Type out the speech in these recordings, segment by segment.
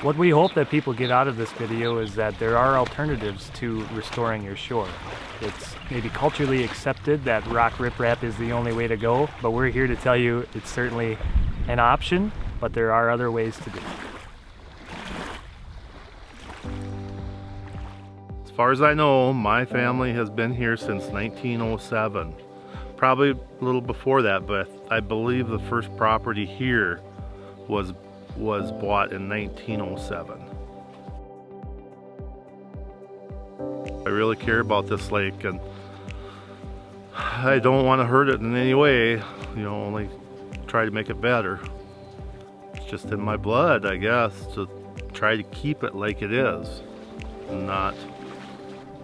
What we hope that people get out of this video is that there are alternatives to restoring your shore. It's maybe culturally accepted that rock riprap is the only way to go, but we're here to tell you it's certainly an option, but there are other ways to do it. As far as I know, my family has been here since 1907. Probably a little before that, but I believe the first property here was bought in 1907. I really care about this lake, and I don't want to hurt it in any way, only try to make it better. It's just in my blood, I guess, to try to keep it like it is and not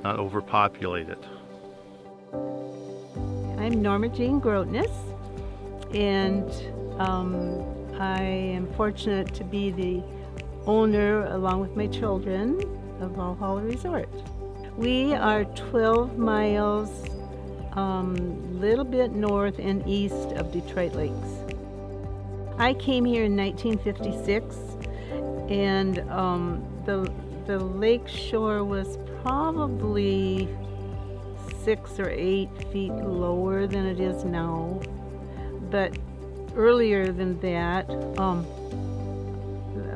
overpopulate it. I'm Norma Jean Grotness, and I am fortunate to be the owner, along with my children, of Valhalla Resort. We are 12 miles, little bit north and east of Detroit Lakes. I came here in 1956, and the lake shore was probably 6 or 8 feet lower than it is now, but earlier than that,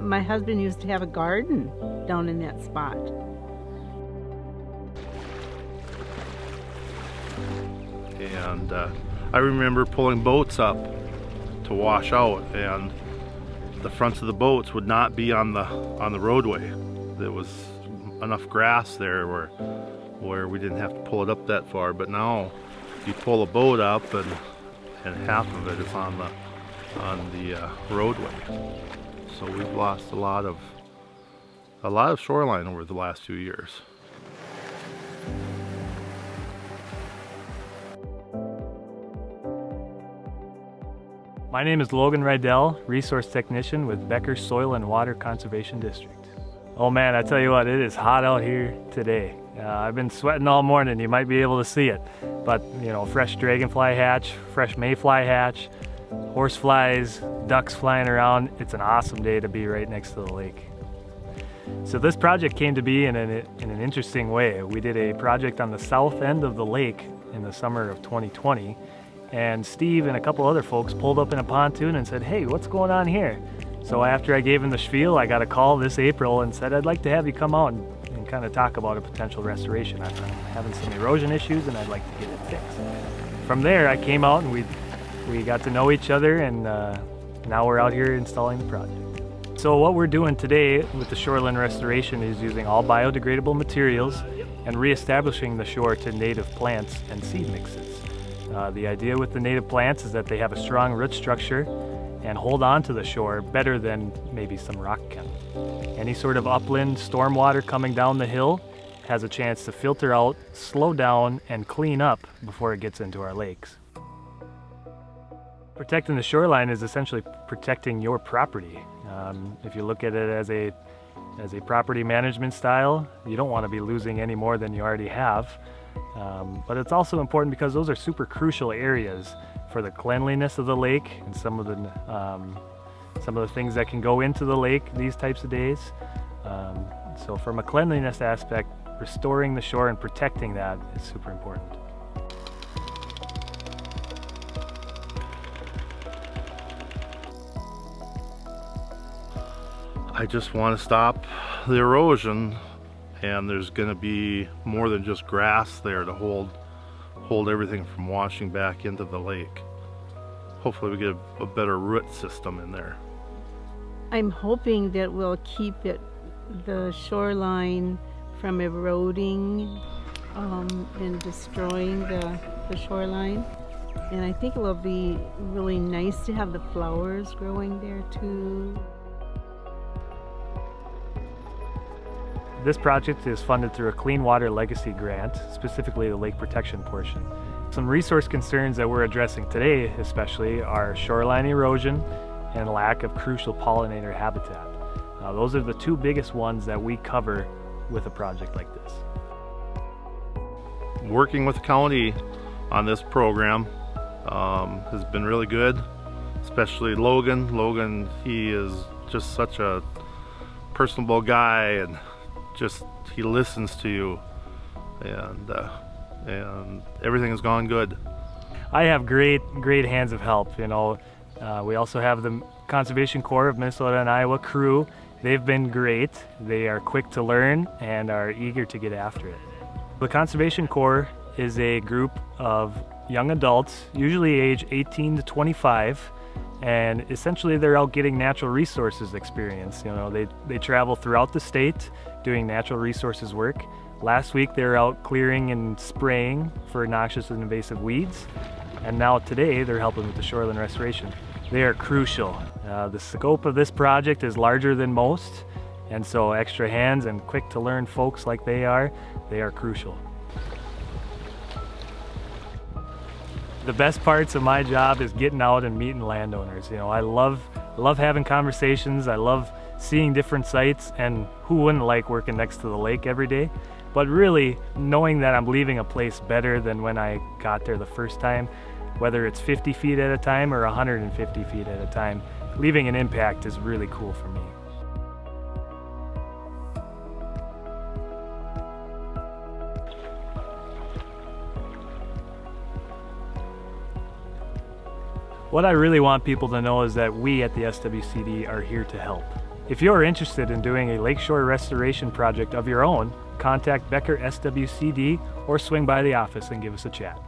my husband used to have a garden down in that spot. And I remember pulling boats up to wash out, and the fronts of the boats would not be on the roadway. There was enough grass there where we didn't have to pull it up that far, but now you pull a boat up and half of it is on the roadway. So we've lost a lot of shoreline over the last few years. My name is Logan Rydell, Resource Technician with Becker Soil and Water Conservation District. Oh man, I tell you what, it is hot out here today. I've been sweating all morning, you might be able to see it. But, fresh dragonfly hatch, fresh mayfly hatch, horseflies, ducks flying around. It's an awesome day to be right next to the lake. So this project came to be in an interesting way. We did a project on the south end of the lake in the summer of 2020. And Steve and a couple other folks pulled up in a pontoon and said, hey, what's going on here? So after I gave him the spiel, I got a call this April and said, I'd like to have you come out and kind of talk about a potential restoration. I'm having some erosion issues and I'd like to get it fixed. From there, I came out and we got to know each other, and now we're out here installing the project. So what we're doing today with the Shoreline Restoration is using all biodegradable materials and reestablishing the shore to native plants and seed mixes. The idea with the native plants is that they have a strong root structure and hold on to the shore better than maybe some rock can. Any sort of upland stormwater coming down the hill has a chance to filter out, slow down, and clean up before it gets into our lakes. Protecting the shoreline is essentially protecting your property. If you look at it as a property management style, you don't want to be losing any more than you already have. But it's also important because those are super crucial areas for the cleanliness of the lake and some of the things that can go into the lake these types of days. So from a cleanliness aspect, restoring the shore and protecting that is super important. I just want to stop the erosion, and there's going to be more than just grass there to hold everything from washing back into the lake. Hopefully we get a better root system in there. I'm hoping that we'll keep the shoreline from eroding and destroying the shoreline. And I think it will be really nice to have the flowers growing there too. This project is funded through a Clean Water Legacy grant, specifically the lake protection portion. Some resource concerns that we're addressing today especially are shoreline erosion and lack of crucial pollinator habitat. Those are the two biggest ones that we cover with a project like this. Working with the county on this program has been really good, especially Logan. Logan, he is just such a personable guy, and just he listens to you, and everything has gone good. I have great hands of help. You know, we also have the Conservation Corps of Minnesota and Iowa crew. They've been great. They are quick to learn and are eager to get after it. The Conservation Corps is a group of young adults, usually age 18 to 25, and essentially they're out getting natural resources experience. You know, they travel throughout the state doing natural resources work. Last week they were out clearing and spraying for noxious and invasive weeds, and now today they're helping with the Shoreline Restoration. They are crucial. The scope of this project is larger than most, and so extra hands and quick to learn folks like they are crucial. The best parts of my job is getting out and meeting landowners. You know, I love having conversations. I love seeing different sites, and who wouldn't like working next to the lake every day? But really knowing that I'm leaving a place better than when I got there the first time, whether it's 50 feet at a time or 150 feet at a time, leaving an impact is really cool for me. What I really want people to know is that we at the SWCD are here to help. If you're interested in doing a lakeshore restoration project of your own, contact Becker SWCD or swing by the office and give us a chat.